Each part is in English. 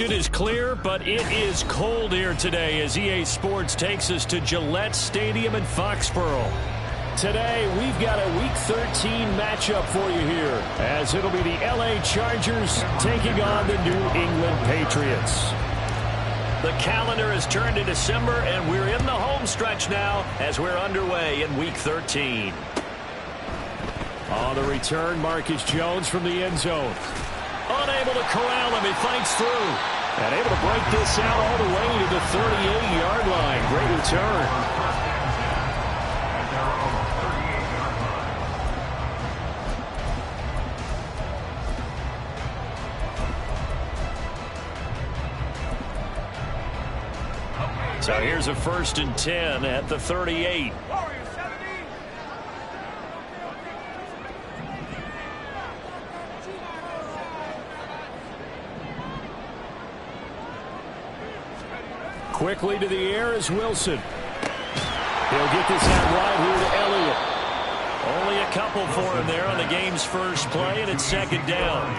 It is clear, but it is cold here today as EA Sports takes us to Gillette Stadium in Foxborough. Today, we've got a Week 13 matchup for you here, as it'll be the LA Chargers taking on the New England Patriots. The calendar has turned to December, and we're in the home stretch now as we're underway in Week 13. On the return, Marcus Jones from the end zone. Unable to corral him, he fights through. And able to break this out all the way to the 38-yard line. Great return. So here's a 1st and 10 at the 38. Quickly to the air is Wilson. He'll get this out wide here to Elliott. Only a couple for him there on the game's first play, and it's 2nd down.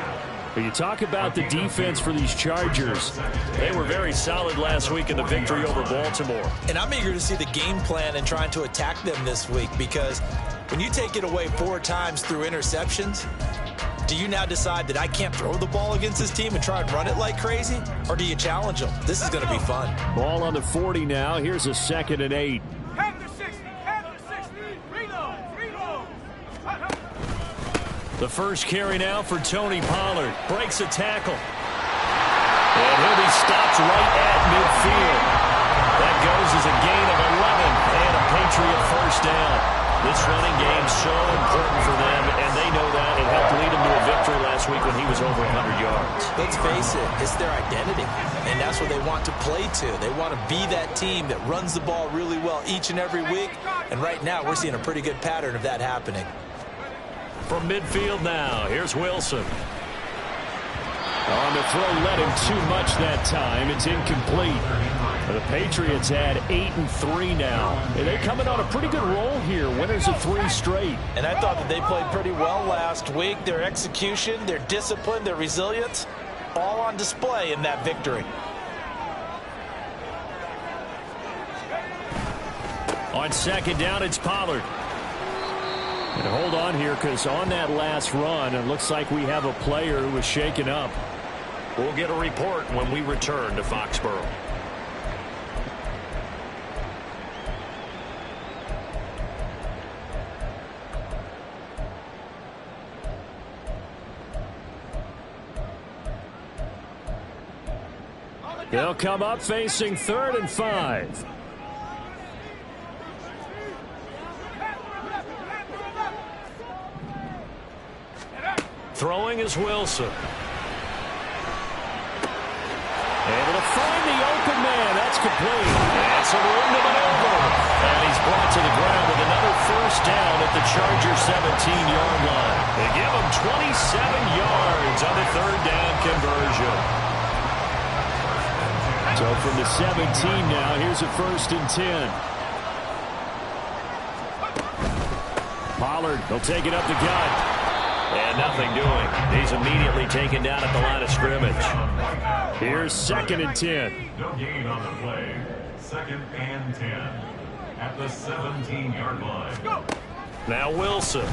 But you talk about the defense for these Chargers. They were very solid last week in the victory over Baltimore. And I'm eager to see the game plan and trying to attack them this week, because when you take it away 4 times through interceptions, do you now decide that I can't throw the ball against this team and try and run it like crazy? Or do you challenge them? This is going to be fun. Ball on the 40 now. Here's a 2nd and 8. The first carry now for Tony Pollard. Breaks a tackle. And he'll be stopped right at midfield. That goes as a gain of 11 and a Patriot first down. This running game so important for them, and they know that. It helped lead them to a victory last week when he was over 100 yards. Let's face it, it's their identity, and that's what they want to play to. They want to be that team that runs the ball really well each and every week, and right now we're seeing a pretty good pattern of that happening. From midfield now, here's Wilson. On the throw, led him too much that time. It's incomplete. The Patriots had 8-3 now. And they're coming on a pretty good roll here. Winners of 3 straight. And I thought that they played pretty well last week. Their execution, their discipline, their resilience, all on display in that victory. On 2nd down, it's Pollard. And hold on here, because on that last run, it looks like we have a player who was shaken up. We'll get a report when we return to Foxborough. They'll come up facing 3rd and 5. Throwing is Wilson. Able to find the open man. That's complete. And some room to maneuver. And he's brought to the ground with another first down at the Chargers 17-yard line. They give him 27 yards on the 3rd down conversion. So from the 17 now, here's a 1st and 10. Pollard, he'll take it up the gut. And nothing doing. He's immediately taken down at the line of scrimmage. Here's 2nd and 10. No gain on the play. 2nd and 10 at the 17-yard line. Go. Now Wilson.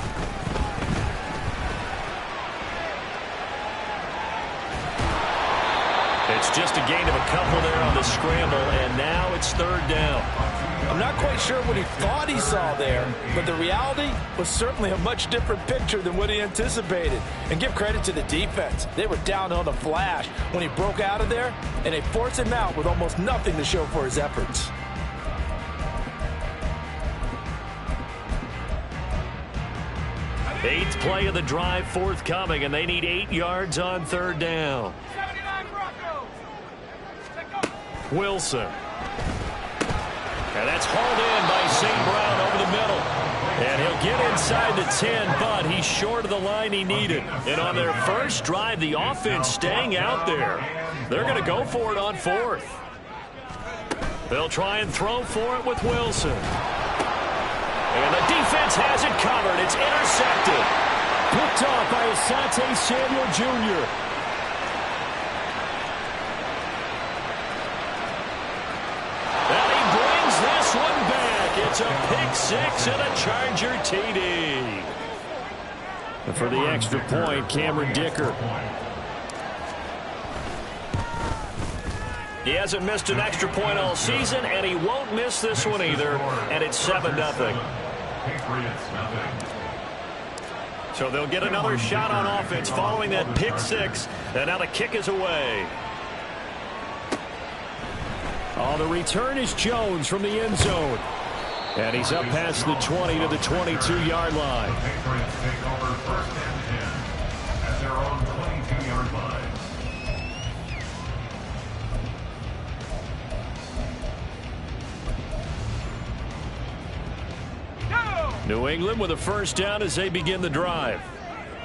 It's just a gain of a couple there on the scramble, and now it's 3rd down. I'm not quite sure what he thought he saw there, but the reality was certainly a much different picture than what he anticipated. And give credit to the defense. They were down on the flash when he broke out of there, and they forced him out with almost nothing to show for his efforts. Eighth play of the drive forthcoming, and they need 8 yards on 3rd down. Wilson. And that's hauled in by St. Brown over the middle. And he'll get inside the 10, but he's short of the line he needed. And on their first drive, the offense staying out there. They're going to go for it on 4th. They'll try and throw for it with Wilson. And the defense has it covered. It's intercepted. Picked off by Asante Samuel Jr. It's a pick six and a Charger TD. And for the extra point, Cameron Dicker. He hasn't missed an extra point all season, and he won't miss this one either, and it's 7-0. So they'll get another shot on offense following that pick six, and now the kick is away. Oh, the return is Jones from the end zone. And he's up past the 20 to the 22-yard line. Patriots take over first and 10 at their own 22-yard line. New England with a first down as they begin the drive.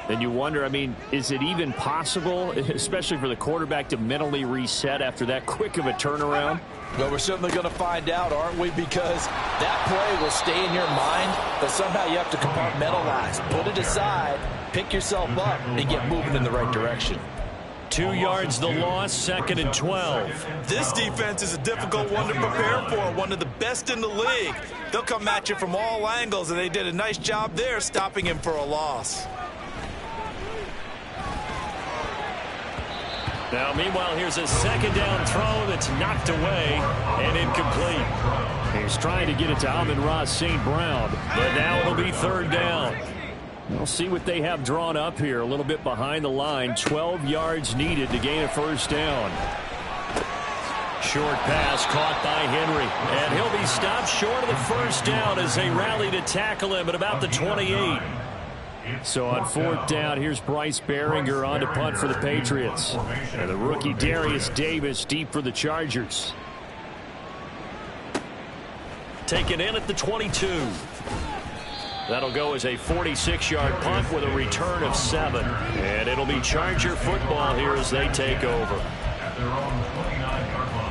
And you wonder, I mean, is it even possible, especially for the quarterback, to mentally reset after that quick of a turnaround? Well, we're certainly going to find out, aren't we? Because that play will stay in your mind, but somehow you have to compartmentalize. Put it aside, pick yourself up, and get moving in the right direction. 2 yards the loss, 2nd and 12. This defense is a difficult one to prepare for, one of the best in the league. They'll come at you from all angles, and they did a nice job there stopping him for a loss. Now, meanwhile, here's a second down throw that's knocked away and incomplete. He's trying to get it to Amon-Ra St. Brown, but now it'll be 3rd down. We'll see what they have drawn up here. A little bit behind the line. 12 yards needed to gain a first down. Short pass caught by Henry. And he'll be stopped short of the first down as they rally to tackle him at about the 28. So on 4th down, here's Bryce Behringer on to punt for the Patriots. And the rookie Darius Davis deep for the Chargers. Taken in at the 22. That'll go as a 46-yard punt with a return of 7. And it'll be Charger football here as they take over. At their own 29-yard line.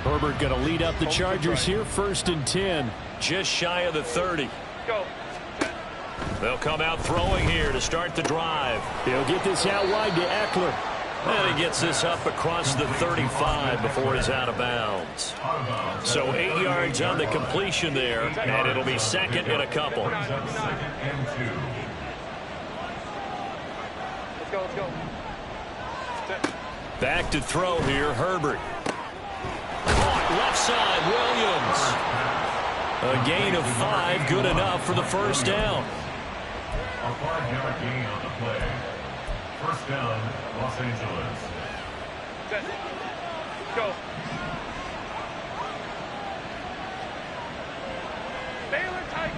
Herbert going to lead up the Chargers here, 1st and 10. Just shy of the 30. Go. They'll come out throwing here to start the drive. He'll get this out wide to Eckler. And he gets this up across the 35 before he's out of bounds. So 8 yards on the completion there, and it'll be 2nd and a couple. Let's go. Back to throw here, Herbert. Caught left side, Williams. A gain of 5, good enough for the first down. A 5-yard gain on the play. First down, Los Angeles. Set. Go. Baylor Tigers.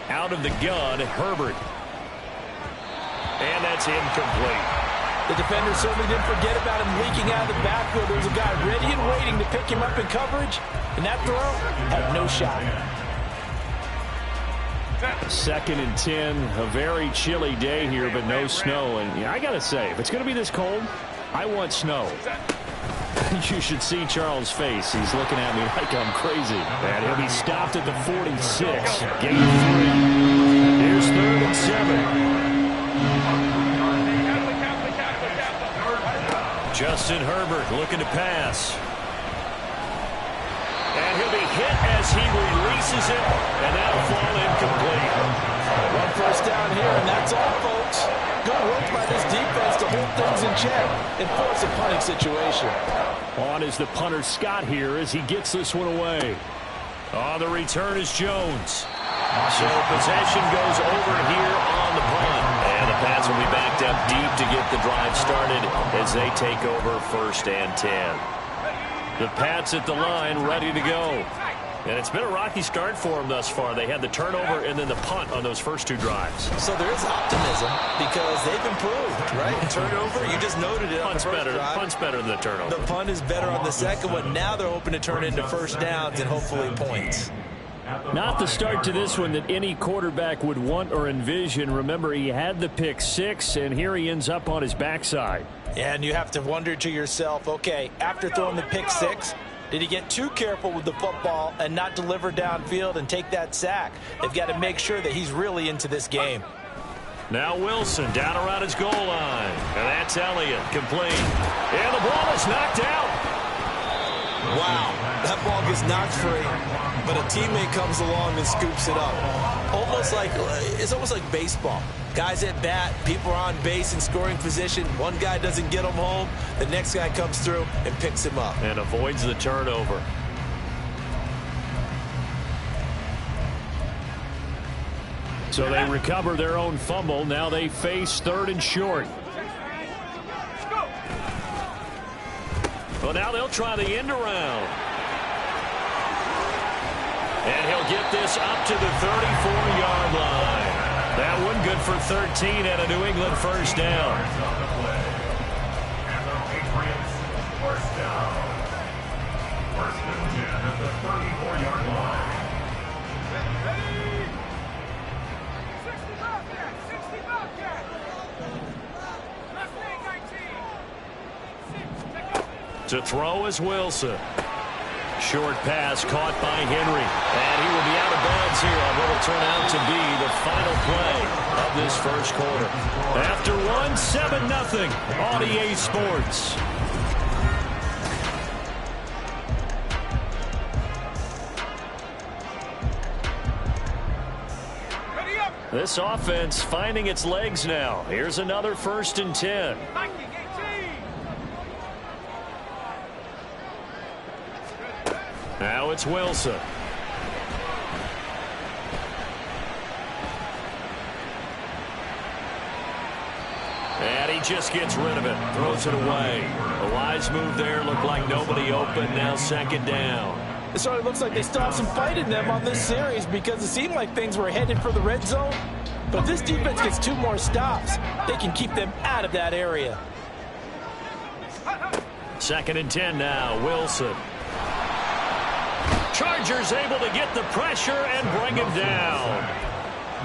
Out of the gun, Herbert. And that's incomplete. The defender certainly didn't forget about him leaking out of the backfield. There was a guy ready and waiting to pick him up in coverage, and that throw had no shot. 2nd and 10, a very chilly day here, but no snow. And I got to say, if it's going to be this cold, I want snow. You should see Charles' face. He's looking at me like I'm crazy. And he'll be stopped at the 46. Gain 3. Here's 3rd and 7. Justin Herbert looking to pass. And he'll be hit as he releases it, and that'll fall incomplete. 1 first down here, and that's all, folks. Good work by this defense to hold things in check and force a punting situation. On is the punter Scott here as he gets this one away. The return is Jones. So possession goes over here on the punt. And the Pats will be backed up deep to get the drive started as they take over 1st and 10. The Pats at the line ready to go. And it's been a rocky start for them thus far. They had the turnover and then the punt on those first 2 drives. So there is optimism because they've improved, right? Turnover, you just noted it. Punt's better. Punt's better than the turnover. The punt is better on the second one. Now they're hoping to turn into first downs and hopefully points. Not the start to this one that any quarterback would want or envision. Remember, he had the pick 6, and here he ends up on his backside. And you have to wonder to yourself, okay, after throwing the pick 6, Did he get too careful with the football and not deliver downfield and take that sack? They've got to make sure that he's really into this game. Now Wilson down around his goal line. And that's Elliott, complete. And the ball is knocked out. Wow, that ball gets knocked free, but a teammate comes along and scoops it up. It's almost like baseball. Guys at bat, people are on base in scoring position. One guy doesn't get him home. The next guy comes through and picks him up. And avoids the turnover. So they recover their own fumble. Now they face 3rd and short. Well, now they'll try the end around. And he'll get this up to the 34-yard line. That one good for 13 and a New England first down. And the Patriots first down. 1st and 10 at the 34-yard line. To throw is Wilson. Short pass caught by Henry. And he will be out of bounds here on what will turn out to be the final play of this first quarter. After one, 7-0 on EA Sports. This offense finding its legs now. Here's another 1st and 10. Now it's Wilson. And he just gets rid of it. Throws it away. A wise move there. Looked like nobody open. Now 2nd down. It certainly looks like they still have some fight in them on this series because it seemed like things were headed for the red zone. But if this defense gets 2 more stops, they can keep them out of that area. 2nd and 10 now. Wilson. Chargers able to get the pressure and bring him down.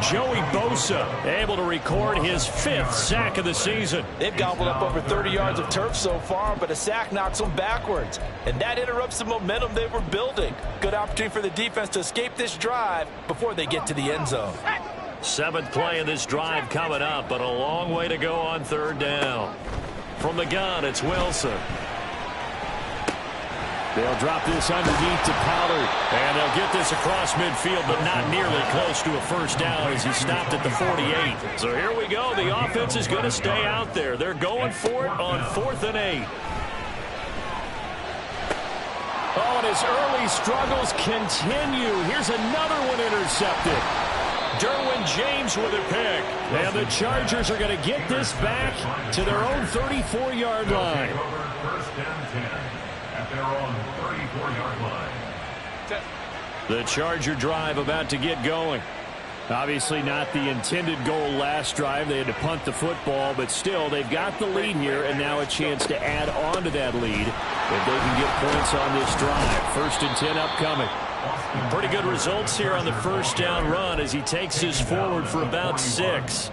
Joey Bosa able to record his 5th sack of the season. They've gobbled up over 30 yards of turf so far, but a sack knocks them backwards. And that interrupts the momentum they were building. Good opportunity for the defense to escape this drive before they get to the end zone. 7th play of this drive coming up, but a long way to go on 3rd down. From the gun, it's Wilson. They'll drop this underneath to Pollard. And they'll get this across midfield, but not nearly close to a first down as he stopped at the 48. So here we go. The offense is going to stay out there. They're going for it on 4th and 8. Oh, and his early struggles continue. Here's another one intercepted. Derwin James with a pick. And the Chargers are going to get this back to their own 34-yard line. 1st and 10 at their own 34-yard line. The Charger drive about to get going. Obviously not the intended goal last drive. They had to punt the football, but still they've got the lead here and now a chance to add on to that lead if they can get points on this drive. 1st and 10 upcoming. Pretty good results here on the first down run as he takes his forward for about 6.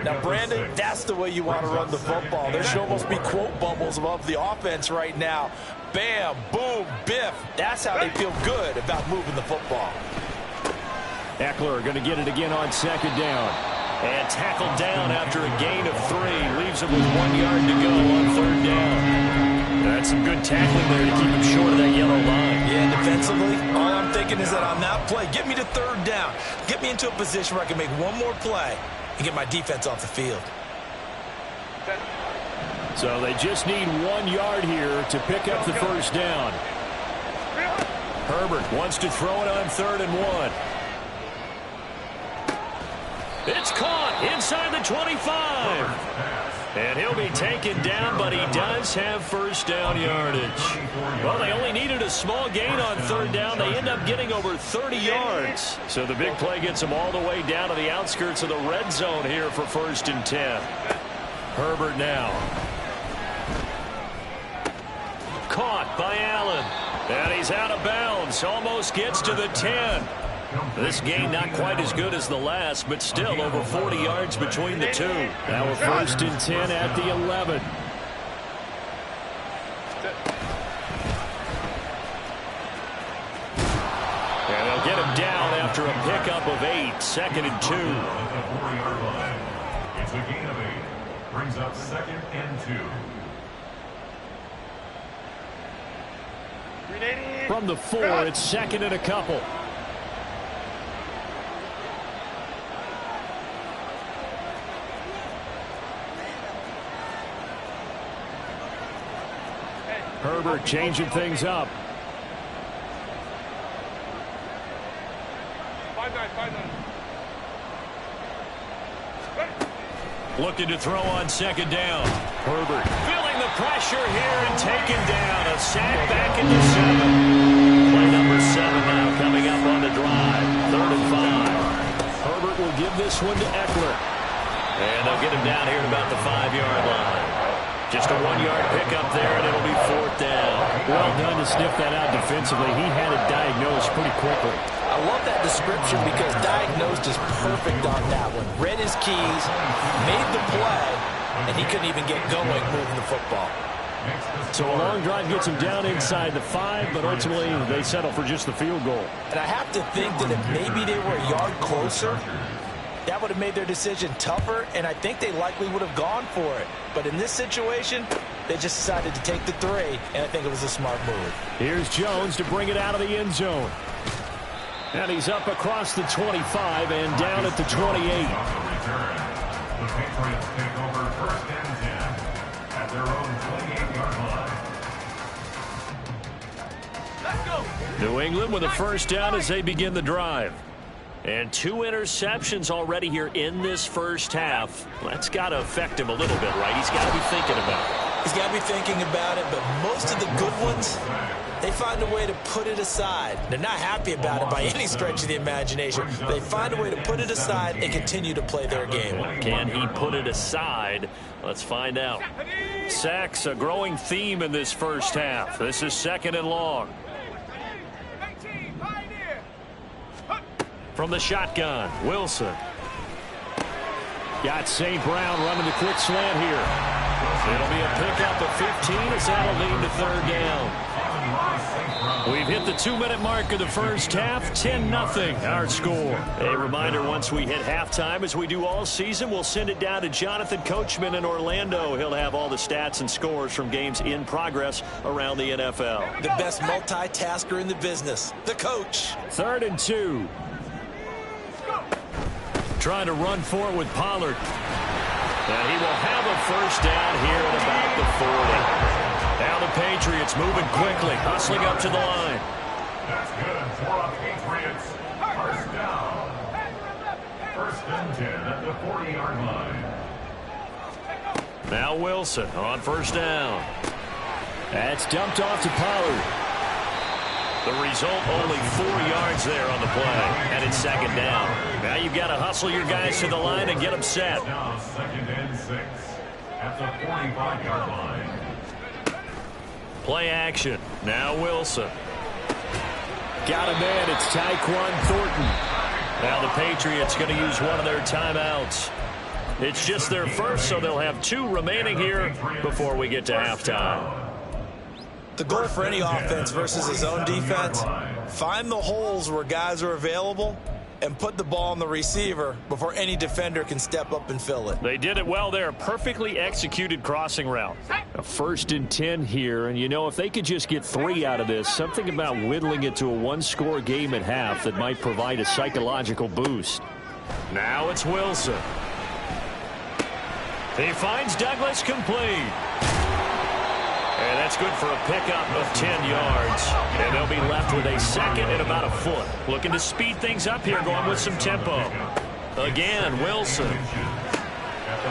Now, Brandon, that's the way you want to run the football. There should almost be quote bubbles above the offense right now. Bam, boom, biff. That's how they feel good about moving the football. Eckler going to get it again on 2nd down. And tackled down after a gain of 3. Leaves him with 1 yard to go on 3rd down. That's some good tackling there to keep him short of that yellow line. Yeah, defensively, all I'm thinking is that on that play, get me to 3rd down. Get me into a position where I can make one more play and get my defense off the field. So they just need 1 yard here to pick up the first down. Herbert wants to throw it on 3rd and 1. It's caught inside the 25. And he'll be taken down, but he does have first down yardage. Well, they only needed a small gain on 3rd down. They end up getting over 30 yards. So the big play gets them all the way down to the outskirts of the red zone here for 1st and 10. Herbert now. Caught by Allen. And he's out of bounds. Almost gets to the 10. This game not quite as good as the last, but still over 40 yards between the two. Now a 1st and 10 at the 11. pickup of 8, 2nd and 2. At the 4-yard line. It's a gain of 8. Brings up 2nd and 2. From the 4, it's 2nd and a couple. Herbert changing things up. 5-9. Looking to throw on 2nd down. Herbert feeling the pressure here and taken down. A sack back into 7. Play number 7 now coming up on the drive. 3rd and 5. Herbert will give this one to Eckler. And they'll get him down here at about the 5-yard line. Just a 1-yard pickup there, and it'll be 4th down. Well done to sniff that out defensively. He had it diagnosed pretty quickly. I love that description because diagnosed is perfect on that one. Read his keys, made the play, and he couldn't even get going moving the football. So a long drive gets him down inside the 5, but ultimately they settle for just the field goal. And I have to think that if maybe they were a yard closer, that would have made their decision tougher, and I think they likely would have gone for it. But in this situation, they just decided to take the 3, and I think it was a smart move. Here's Jones to bring it out of the end zone. And he's up across the 25 and down at the 28. The Patriots take over 1st and 10 at their own 28-yard line. New England with a 1st down as they begin the drive. And 2 interceptions already here in this first half. That's got to affect him a little bit, right? He's got to be thinking about it. He's got to be thinking about it, but most of the good ones, they find a way to put it aside. They're not happy about it by any stretch of the imagination. They find a way to put it aside and continue to play their game. Can he put it aside? Let's find out. Sacks, a growing theme in this first half. This is 2nd and long. From the shotgun, Wilson. Got St. Brown running the quick slant here. It'll be a pickup of 15 as that'll lead to 3rd down. We've hit the 2-minute mark of the first half, 10-0 our score. A reminder, once we hit halftime, as we do all season, we'll send it down to Jonathan Coachman in Orlando. He'll have all the stats and scores from games in progress around the NFL. The best multitasker in the business, the coach. 3rd and 2. Trying to run for it with Pollard. And he will have a 1st down here at about the 40. Now the Patriots moving quickly, hustling up to the line. That's good for the Patriots. 1st down. 1st and 10 at the 40-yard line. Now Wilson on 1st down. That's dumped off to Pollard. The result, only 4 yards there on the play, and it's 2nd down. Now you've got to hustle your guys to the line and get them set. Now 2nd and 6 at the 45-yard line. Play action. Now Wilson. Got a man. It's Tyquan Thornton. Now the Patriots going to use one of their timeouts. It's just their first, so they'll have 2 remaining here before we get to halftime. The goal for any offense versus his own defense, find the holes where guys are available and put the ball on the receiver before any defender can step up and fill it. They did it well there. Perfectly executed crossing route. A 1st and 10 here, and you know, if they could just get 3 out of this, something about whittling it to a 1-score game at half that might provide a psychological boost. Now it's Wilson. He finds Douglas complete. And that's good for a pickup of 10 yards. And they'll be left with a 2nd and about a foot. Looking to speed things up here, going with some tempo. Again, Wilson.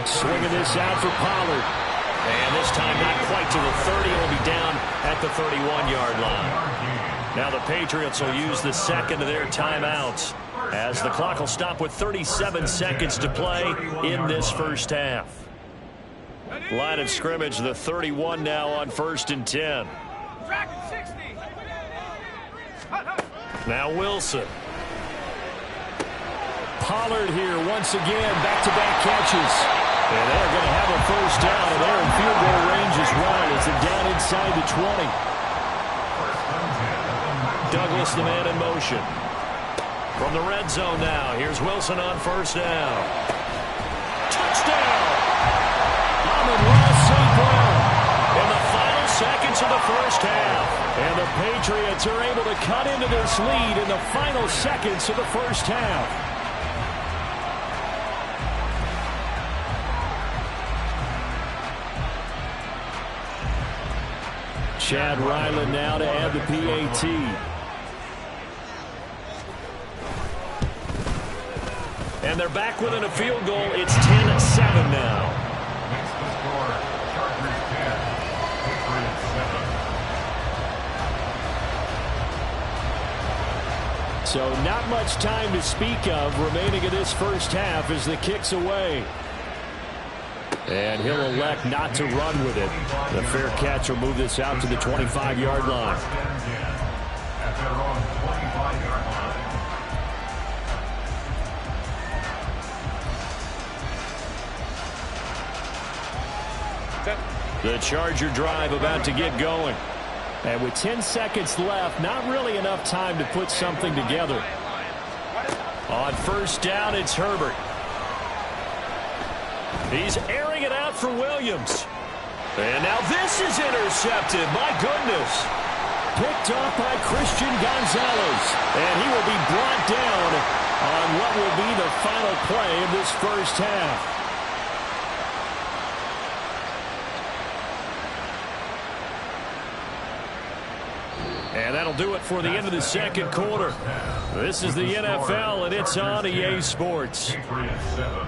Swinging this out for Pollard. And this time not quite to the 30. It'll be down at the 31-yard line. Now the Patriots will use the 2nd of their timeouts, as the clock will stop with 37 seconds to play in this first half. Line of scrimmage, the 31 now on 1st and 10. Now Wilson. Pollard here once again, back-to-back catches. And they're going to have a 1st down, and they're in field goal range as well as they're down inside the 20. Douglas, the man in motion. From the red zone now, here's Wilson on first down. Touchdown! Amon-Ra St. Brown in the final seconds of the first half. And the Patriots are able to cut into this lead in the final seconds of the first half. Chad Ryland now to add the PAT. And they're back within a field goal. It's 10-7 now. Next to score, Chargers 10, Patriots 7. So not much time to speak of remaining in this first half as the kick's away. And he'll elect not to run with it. The fair catch will move this out to the 25-yard line. At their own 25-yard line. The Charger drive about to get going. And with 10 seconds left, not really enough time to put something together. On first down, it's Herbert. He's airing it out for Williams. And now this is intercepted. My goodness. Picked off by Christian Gonzalez. And he will be brought down on what will be the final play of this first half. And that'll do it for the end of the second quarter. This is the NFL, and it's on EA Sports. Patriots 7.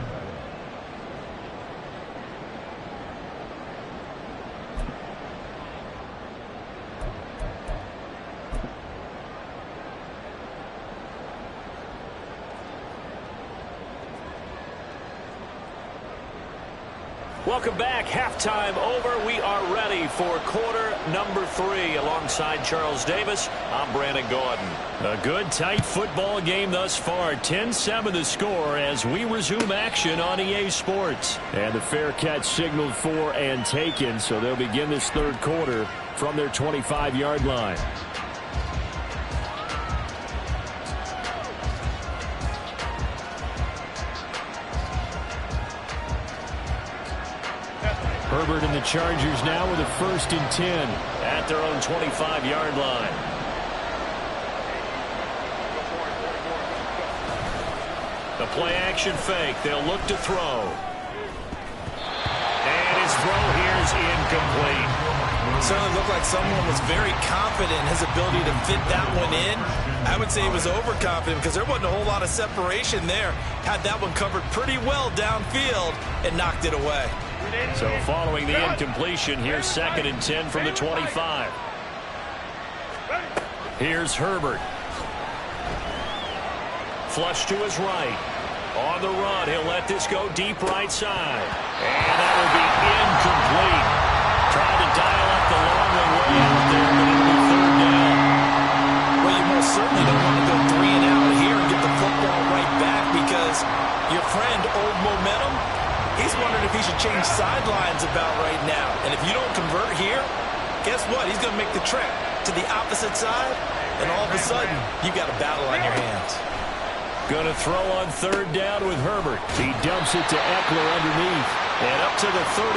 Welcome back. Halftime over. We are ready for quarter number 3. Alongside Charles Davis, I'm Brandon Gordon. A good, tight football game thus far. 10-7 the score as we resume action on EA Sports. And the fair catch signaled for and taken, so they'll begin this third quarter from their 25-yard line. Herbert and the Chargers now with a 1st and 10 at their own 25-yard line. The play action fake. They'll look to throw. And his throw here is incomplete. It certainly looked like someone was very confident in his ability to fit that one in. I would say he was overconfident because there wasn't a whole lot of separation there. Had that one covered pretty well downfield and knocked it away. So following the incompletion, here's 2nd and 10 from the 25. Here's Herbert. Flush to his right. On the run, he'll let this go deep right side. And that will be incomplete. Trying to dial up the long way out there, but it'll be 3rd down. Well, you most certainly don't want to go 3 and out here and get the football right back because your friend, Old Momentum, he's wondering if he should change sidelines about right now. And if you don't convert here, guess what? He's going to make the trek to the opposite side, and all of a sudden, you got a battle on your hands. Going to throw on 3rd down with Herbert. He dumps it to Eckler underneath. And up to the 35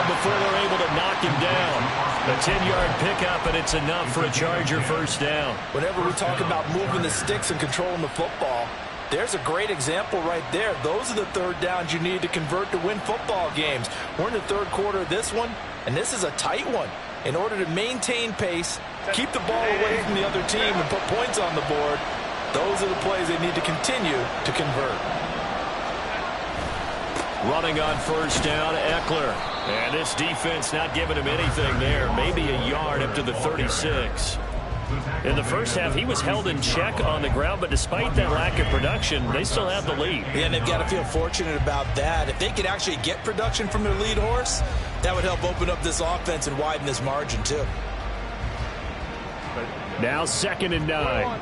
before they're able to knock him down. A 10-yard pickup, and it's enough for a Charger 1st down. Whenever we talk about moving the sticks and controlling the football, there's a great example right there. Those are the 3rd downs you need to convert to win football games. We're in the 3rd quarter of this one, and this is a tight one. In order to maintain pace, keep the ball away from the other team, and put points on the board, those are the plays they need to continue to convert. Running on 1st down, Eckler. And this defense not giving him anything there. Maybe a yard up to the 36. In the first half, he was held in check on the ground, but despite that lack of production, they still have the lead. Yeah, and they've got to feel fortunate about that. If they could actually get production from their lead horse, that would help open up this offense and widen this margin, too. Now 2nd and 9.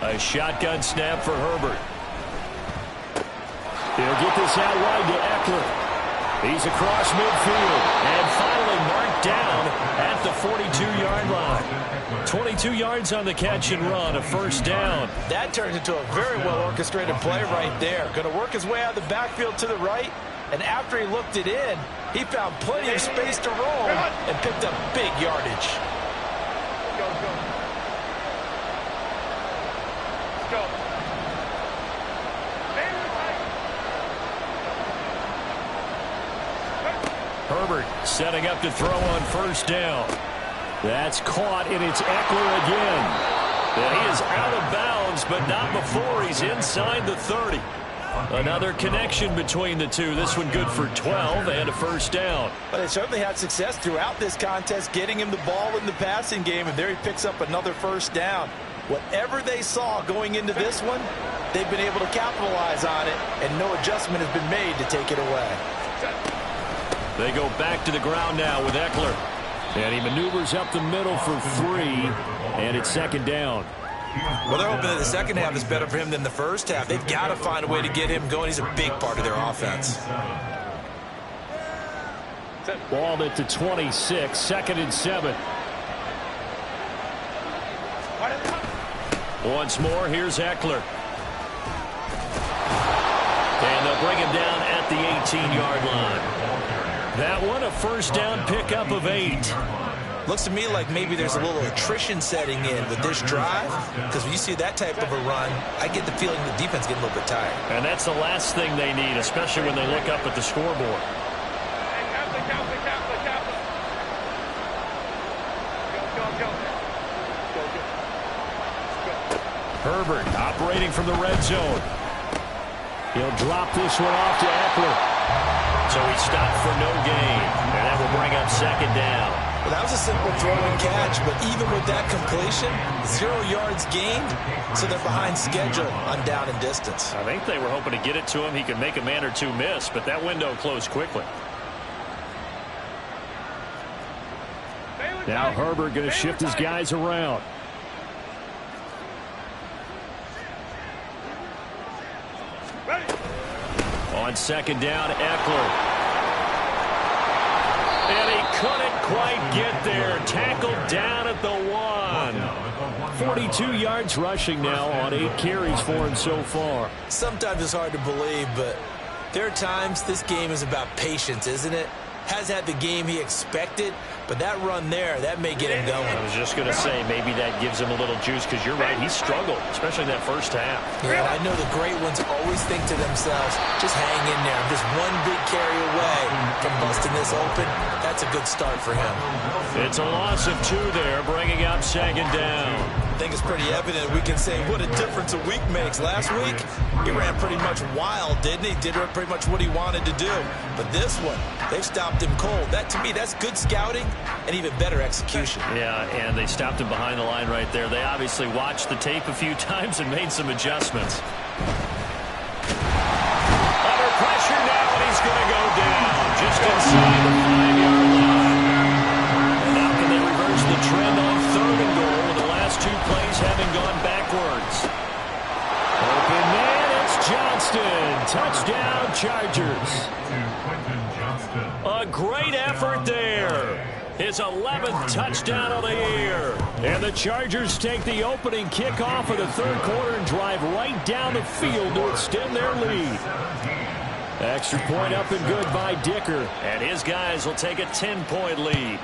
A shotgun snap for Herbert. He'll get this out wide to Eckler. He's across midfield and finally marked down at the 42-yard line. 22 yards on the catch and run, a first down. That turns into a very well-orchestrated play right there. Going to work his way out of the backfield to the right, and after he looked it in, he found plenty of space to roam and picked up big yardage. Go, go. Let's go. Herbert setting up to throw on first down. That's caught, and it's Eckler again. And he is out of bounds, but not before he's inside the 30. Another connection between the two. This one good for 12 and a first down. But they certainly had success throughout this contest, getting him the ball in the passing game, and there he picks up another first down. Whatever they saw going into this one, they've been able to capitalize on it, and no adjustment has been made to take it away. They go back to the ground now with Eckler. And he maneuvers up the middle for 3, and it's second down. Well, they're hoping that the second half is better for him than the first half. They've got to find a way to get him going. He's a big part of their offense. Ball at the 26, second and 7. Once more, here's Eckler. And they'll bring him down at the 18-yard line. That one, a first down pickup of 8. Looks to me like maybe there's a little attrition setting in with this drive, because when you see that type of a run, I get the feeling the defense getting a little bit tired. And that's the last thing they need, especially when they look up at the scoreboard. Hey, Kaplan. Go. Herbert operating from the red zone. He'll drop this one off to Eckler. So he stopped for no gain, and that will bring up second down. Well, that was a simple throw and catch, but even with that completion, 0 yards gained, so they're behind schedule on down and distance. I think they were hoping to get it to him. He could make a man or two miss, but that window closed quickly. Now Herbert going to shift his guys around. On second down, Eckler. And he couldn't quite get there. Tackled down at the 1. 42 yards rushing now on 8 carries for him so far. Sometimes it's hard to believe, but there are times this game is about patience, isn't it? Has had the game he expected, but that run there, that may get him going. I was just going to say, maybe that gives him a little juice, because you're right, he struggled, especially in that first half. Yeah, I know the great ones always think to themselves, just hang in there. Just one big carry away from busting this open. That's a good start for him. It's a loss of 2 there, bringing up second down. I think it's pretty evident we can say what a difference a week makes. Last week, he ran pretty much wild, didn't he? Did pretty much what he wanted to do. But this one, they've stopped him cold. That, to me, that's good scouting and even better execution. Yeah, and they stopped him behind the line right there. They obviously watched the tape a few times and made some adjustments. Under pressure now, and he's going to go down just inside the 5-yard line. And now can they reverse the trend on 3rd and goal with the last 2 plays having gone backwards? Open man, it's Johnston. Touchdown, Chargers. A great effort there. His 11th touchdown of the year. And the Chargers take the opening kickoff of the 3rd quarter and drive right down the field to extend their lead. Extra point up and good by Dicker. And his guys will take a 10-point lead.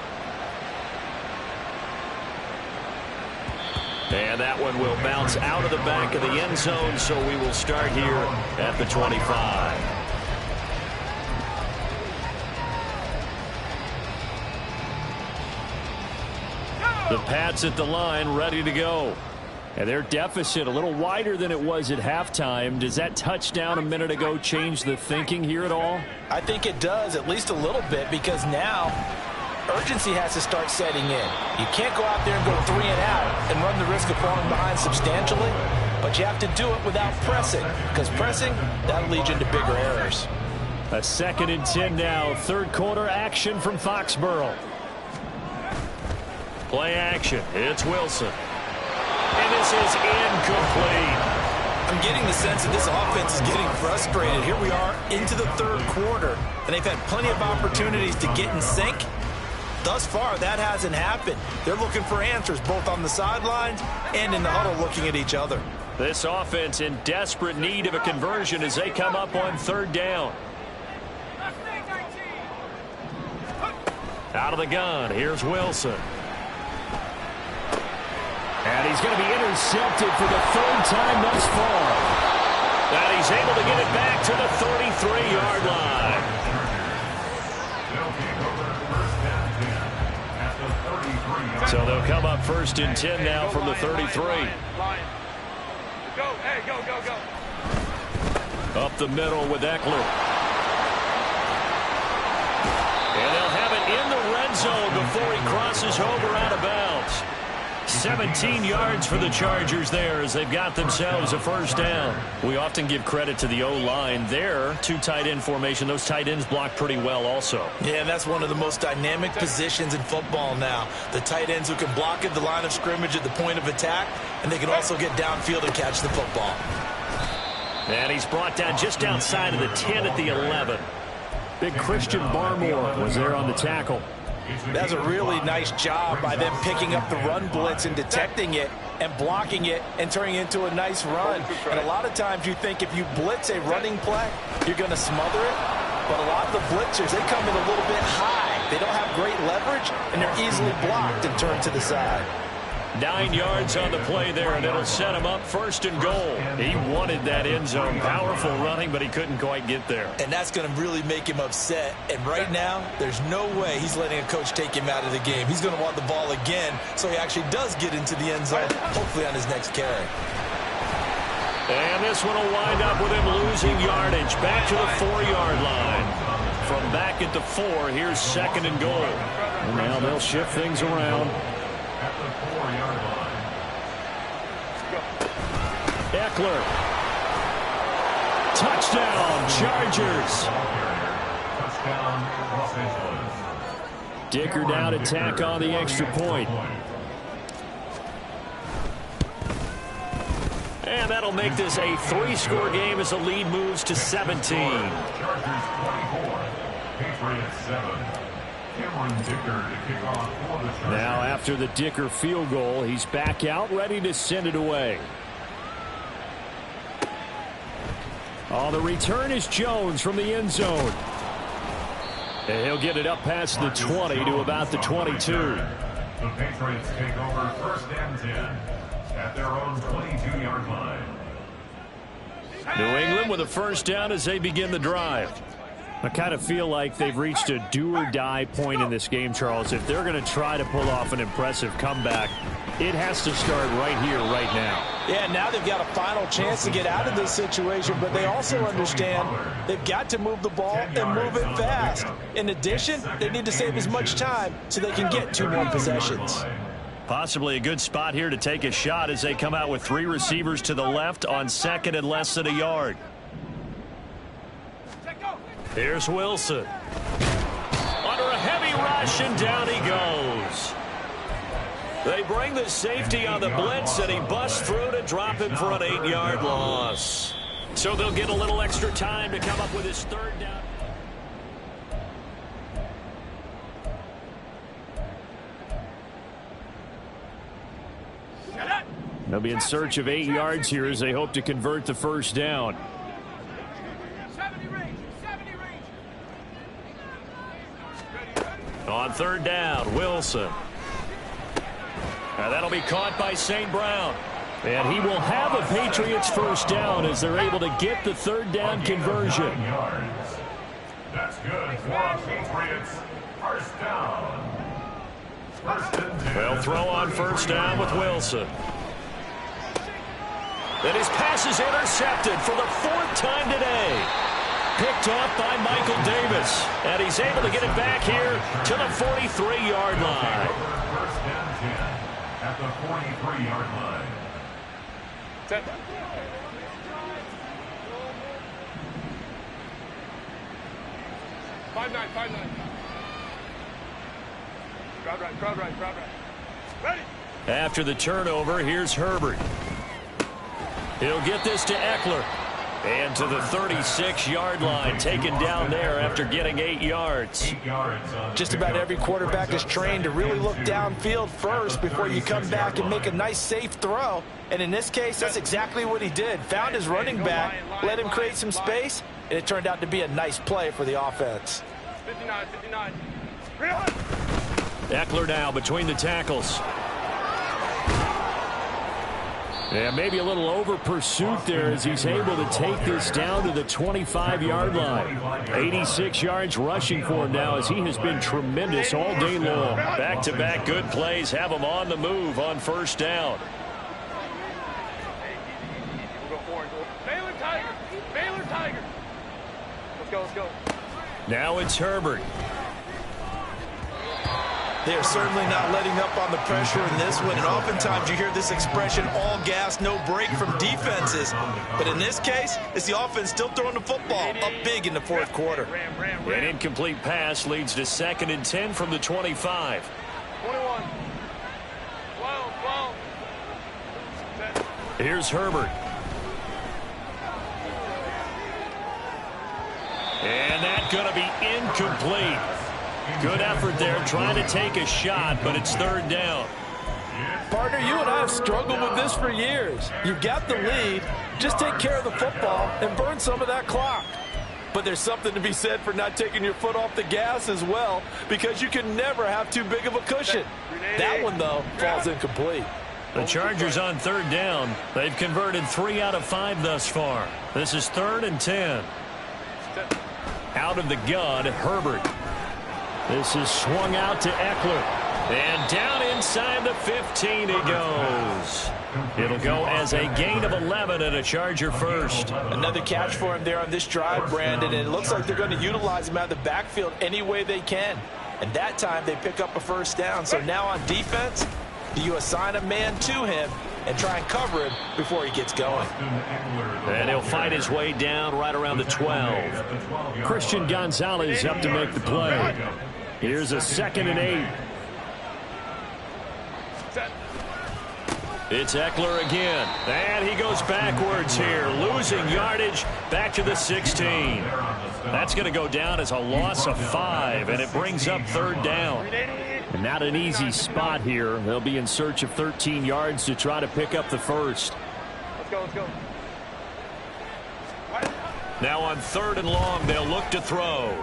And that one will bounce out of the back of the end zone, so we will start here at the 25. The Pats at the line, ready to go. And their deficit a little wider than it was at halftime. Does that touchdown a minute ago change the thinking here at all? I think it does, at least a little bit, because now urgency has to start setting in. You can't go out there and go 3 and out and run the risk of falling behind substantially, but you have to do it without pressing, because pressing, that'll lead you into bigger errors. A 2nd and 10 now. 3rd quarter action from Foxborough. Play action. It's Wilson. And this is incomplete. I'm getting the sense that this offense is getting frustrated. Here we are into the third quarter, and they've had plenty of opportunities to get in sync. Thus far, that hasn't happened. They're looking for answers both on the sidelines and in the huddle looking at each other. This offense in desperate need of a conversion as they come up on third down. Out of the gun, here's Wilson. And he's going to be intercepted for the third time thus far. And he's able to get it back to the 33-yard line. So they'll come up 1st and 10 now from the 33. Go, hey, go, go, go. Up the middle with Eckler. And they'll have it in the red zone before he crosses over out of bounds. 17 yards for the Chargers there as they've got themselves a first down. We often give credit to the O-line there. 2 tight end formation. Those tight ends block pretty well also. Yeah, and that's one of the most dynamic positions in football now. The tight ends who can block at the line of scrimmage at the point of attack, and they can also get downfield and catch the football. And he's brought down just outside of the 10 at the 11. Big Christian Barmore was there on the tackle. That's a really nice job by them picking up the run blitz and detecting it and blocking it and turning it into a nice run. And a lot of times you think if you blitz a running play, you're going to smother it. But a lot of the blitzers, they come in a little bit high. They don't have great leverage, and they're easily blocked and turned to the side. 9 yards on the play there, and it'll set him up 1st and goal. He wanted that end zone. Powerful running, but he couldn't quite get there. And that's going to really make him upset. And right now, there's no way he's letting a coach take him out of the game. He's going to want the ball again, so he actually does get into the end zone, hopefully on his next carry. And this one will wind up with him losing yardage. Back to the 4-yard line. From back at the 4, here's 2nd and goal. And now they'll shift things around. At the 4-yard line. Eckler. Touchdown, Chargers. Touchdown, Los Angeles. Dicker down to tack on the extra point. And that'll make this a 3-score game as the lead moves to 17. Chargers 24, Patriots 7. Cameron Dicker to kick off for the Chargers. Now after the Dicker field goal, he's back out ready to send it away. Oh, the return is Jones from the end zone. And he'll get it up past the 20 to about the 22. The Patriots take over 1st and 10 at their own 22-yard line. New England with a first down as they begin the drive. I kind of feel like they've reached a do-or-die point in this game, Charles. If they're going to try to pull off an impressive comeback, it has to start right here, right now. Yeah, now they've got a final chance to get out of this situation, but they also understand they've got to move the ball and move it fast. In addition, they need to save as much time so they can get 2 more possessions. Possibly a good spot here to take a shot as they come out with 3 receivers to the left on 2nd and less than a yard. Here's Wilson. Under a heavy rush, and down he goes. They bring the safety on the blitz, and he busts through to drop him for an 8-yard loss. So they'll get a little extra time to come up with his 3rd down. They'll be in search of 8 yards here as they hope to convert the first down. On 3rd down, Wilson. Now that'll be caught by St. Brown. And he will have a Patriots first down as they're able to get the 3rd down conversion. That's good for Patriots. First down. 1st and 10. They'll throw on first down with Wilson. And his pass is intercepted for the 4th time today. Picked off by Michael Davis. And he's able to get it back here to the 43-yard line. 1st and 10 at the 43-yard line. 5-9. Crowd right. Ready? After the turnover, here's Herbert. He'll get this to Eckler. And to the 36-yard line, taken down there after getting 8 yards. Just about every quarterback is trained to really look downfield first before you come back and make a nice, safe throw. And in this case, that's exactly what he did. Found his running back, let him create some space, and it turned out to be a nice play for the offense. 59. Eckler now between the tackles. Yeah, maybe a little over pursuit there as he's able to take this down to the 25-yard line. 86 yards rushing for him now as he has been tremendous all day long. Back-to-back good plays have him on the move on first down. Baylor Tiger. Let's go. Now it's Herbert. They're certainly not letting up on the pressure in this one, and oftentimes you hear this expression, all gas, no break from defenses. But in this case, it's the offense still throwing the football up big in the fourth quarter. An incomplete pass leads to 2nd and 10 from the 25. 21. 12. Here's Herbert. And that's going to be incomplete. Good effort there, trying to take a shot, but it's 3rd down. Partner, you and I have struggled with this for years. You've got the lead. Just take care of the football and burn some of that clock. But there's something to be said for not taking your foot off the gas as well, because you can never have too big of a cushion. That one, though, falls incomplete. The Chargers on 3rd down. They've converted 3 out of 5 thus far. This is 3rd and 10. Out of the gun, Herbert. This is swung out to Eckler. And down inside the 15 he goes. It'll go as a gain of 11 and a Charger first. Another catch for him there on this drive, Brandon, and it looks like they're going to utilize him out of the backfield any way they can. And that time they pick up a first down. So now on defense, do you assign a man to him and try and cover him before he gets going? And he'll fight his way down right around the 12. Christian Gonzalez up to make the play. Here's a 2nd and 8. It's Eckler again. And he goes backwards here, losing yardage back to the 16. That's going to go down as a loss of 5, and it brings up 3rd down. And not an easy spot here. They'll be in search of 13 yards to try to pick up the first. Let's go. Now on 3rd and long, they'll look to throw.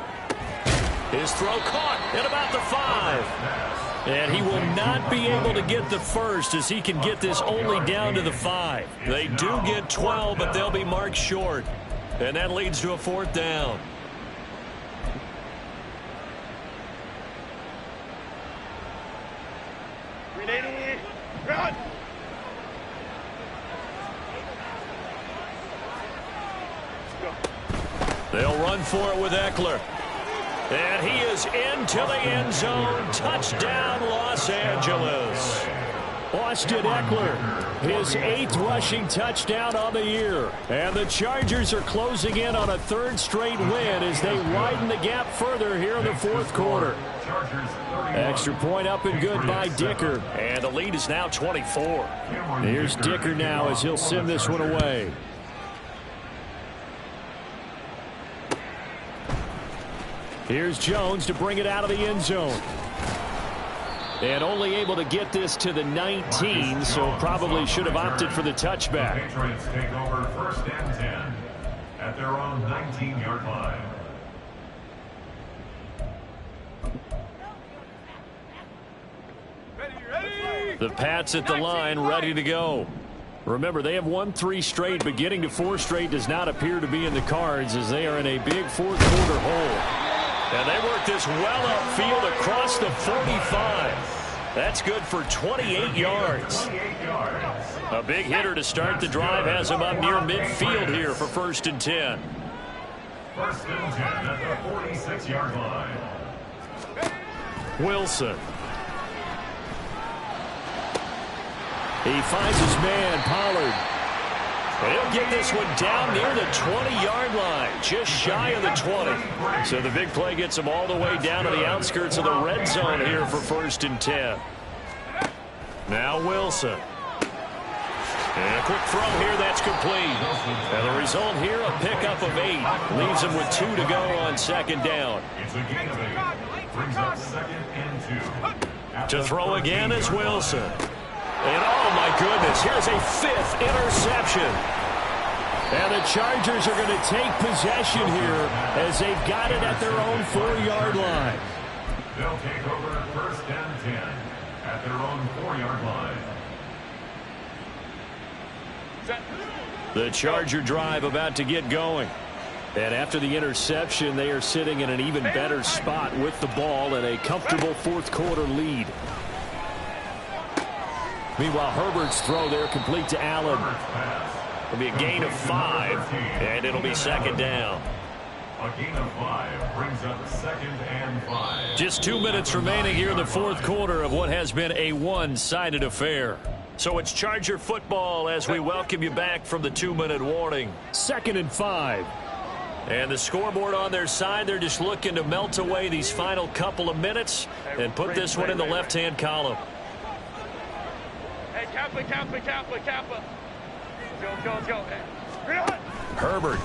His throw caught at about the 5. And he will not be able to get the first as he can get this only down to the 5. They do get 12, but they'll be marked short. And that leads to a 4th down. Run! They'll run for it with Eckler. And he is into the end zone. Touchdown, Los Angeles. Austin Eckler, his 8th rushing touchdown on the year. And the Chargers are closing in on a 3rd straight win as they widen the gap further here in the 4th quarter. Extra point up and good by Dicker. And the lead is now 24. Here's Dicker now as he'll send this one away. Here's Jones to bring it out of the end zone. And only able to get this to the 19, so probably should have opted for the touchback. Patriots take over 1st and 10 at their own 19-yard line. Ready! The Pats at the line, ready to go. Remember, they have won 3 straight, but getting to 4 straight does not appear to be in the cards as they are in a big 4th quarter hole. And they work this well upfield across the 45. That's good for 28 yards. A big hitter to start the drive has him up near midfield here for 1st and 10. 1st and 10 at the 46-yard line. Wilson. He finds his man, Pollard. And he'll get this one down near the 20-yard line, just shy of the 20. So the big play gets him all the way down to the outskirts of the red zone here for 1st and 10. Now Wilson. And a quick throw here, that's complete. And the result here, a pickup of 8. Leaves him with 2 to go on second down. It's a gain of 8. Brings up 2nd and 2. To throw again is Wilson. And oh my goodness, here's a 5th interception. And the Chargers are going to take possession here as they've got it at their own 4-yard line. They'll take over 1st and 10 at their own 4-yard line. The Charger drive about to get going. And after the interception, they are sitting in an even better spot with the ball and a comfortable 4th quarter lead. Meanwhile, Herbert's throw there complete to Allen. It'll be a gain of 5, and it'll be 2nd down. A gain of 5 brings up 2nd and 5. Just 2 minutes remaining here in the 4th quarter of what has been a one-sided affair. So it's Charger football as we welcome you back from the 2-minute warning. 2nd and 5. And the scoreboard on their side, they're just looking to melt away these final couple of minutes and put this one in the left-hand column. Hey, Kappa. Let's go. Hey. Herbert.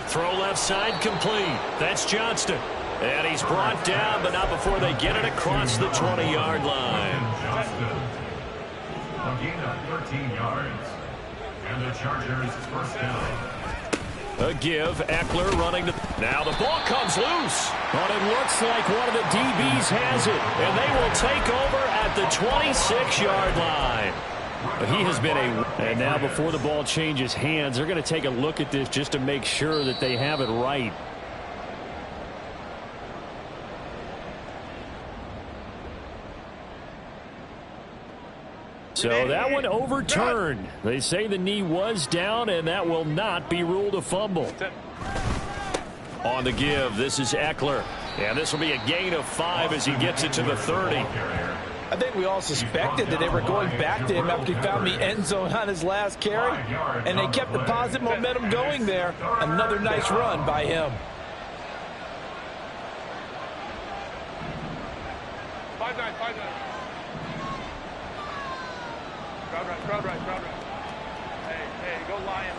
Throw left side complete. That's Johnston. And he's brought down, but not before they get it across the 20-yard line. Johnston. A gain of 13 yards. And the Chargers 1st down. A give. Eckler running. Now the ball comes loose. But it looks like one of the DBs has it. And they will take over at the 26-yard line. He has been a... And now before the ball changes hands, they're going to take a look at this just to make sure that they have it right. So that one overturned. They say the knee was down, and that will not be ruled a fumble. On the give, this is Eckler. And this will be a gain of 5 as he gets it to the 30. I think we all suspected that they were going back to him after he found the end zone on his last carry. And they kept the positive momentum going there. Another nice run by him. 5-9. Crowd right. Hey, go Lion.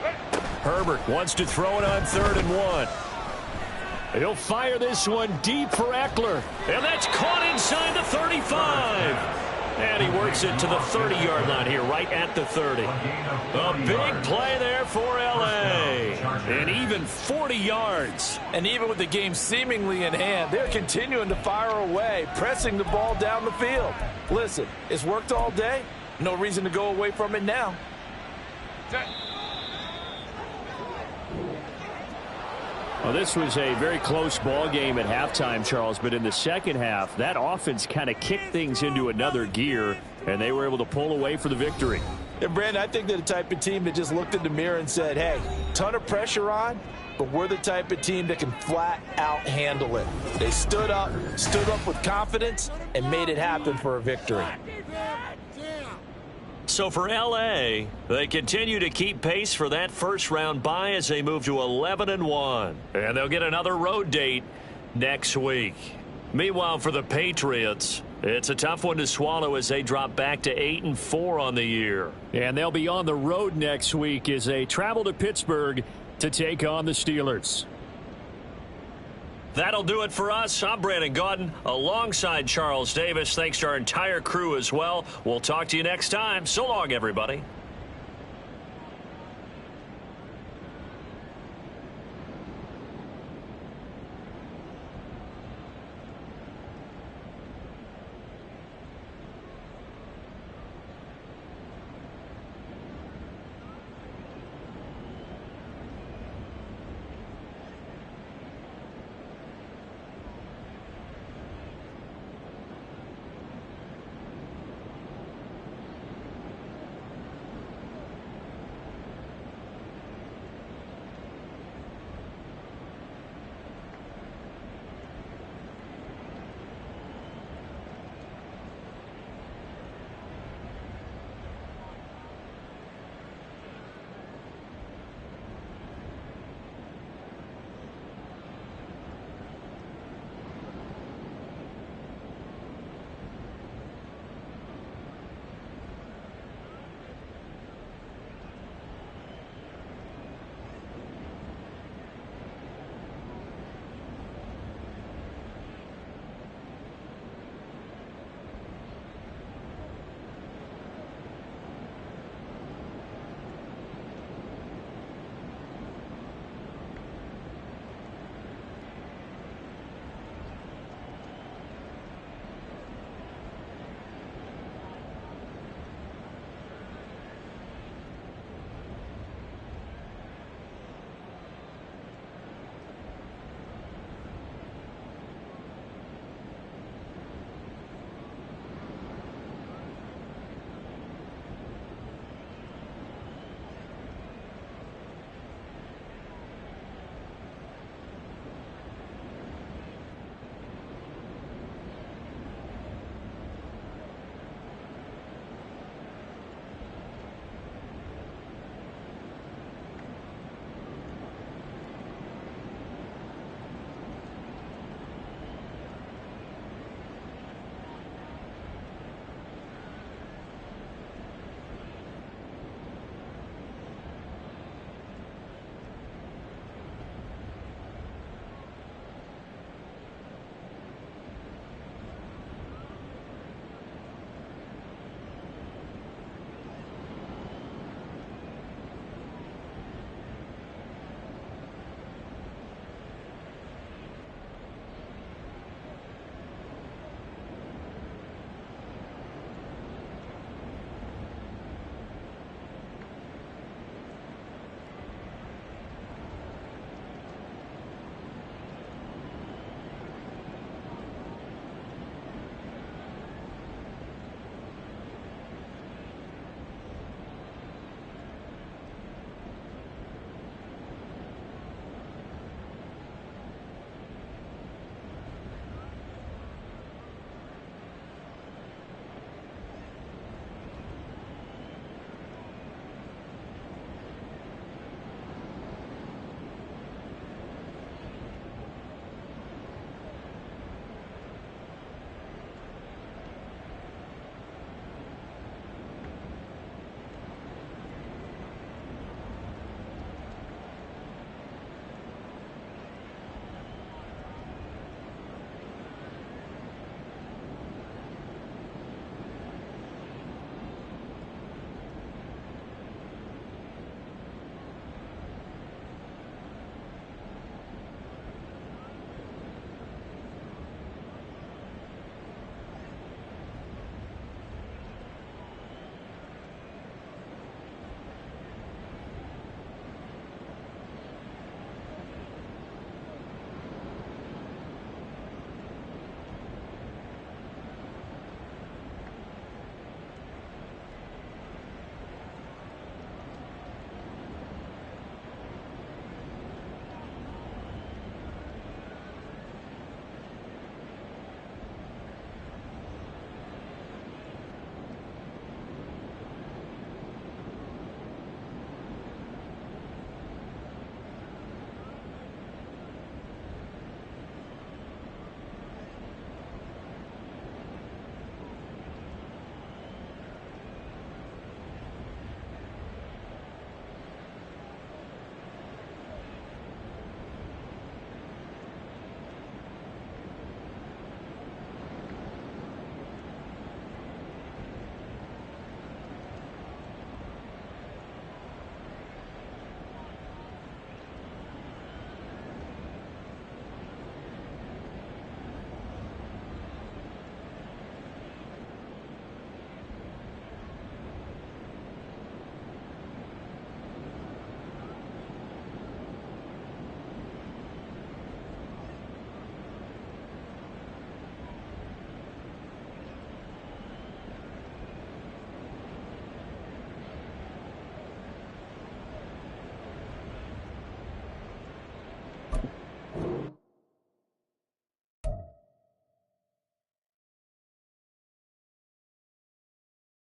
Hey. Herbert wants to throw it on 3rd and 1. He'll fire this one deep for Eckler. And that's caught inside the 35. And he works it to the 30-yard line here, right at the 30. A big play there for L.A. And even 40 yards. And even with the game seemingly in hand, they're continuing to fire away, pressing the ball down the field. Listen, it's worked all day. No reason to go away from it now. Well, this was a very close ball game at halftime, Charles, but in the second half, that offense kind of kicked things into another gear, and they were able to pull away for the victory. And, Brandon, I think they're the type of team that just looked in the mirror and said, hey, ton of pressure on, but we're the type of team that can flat out handle it. They stood up with confidence, and made it happen for a victory. So for L.A., they continue to keep pace for that first-round bye as they move to 11-1. And they'll get another road date next week. Meanwhile, for the Patriots, it's a tough one to swallow as they drop back to 8-4 on the year. And they'll be on the road next week as they travel to Pittsburgh to take on the Steelers. That'll do it for us. I'm Brandon Gaudin alongside Charles Davis. Thanks to our entire crew as well. We'll talk to you next time. So long, everybody.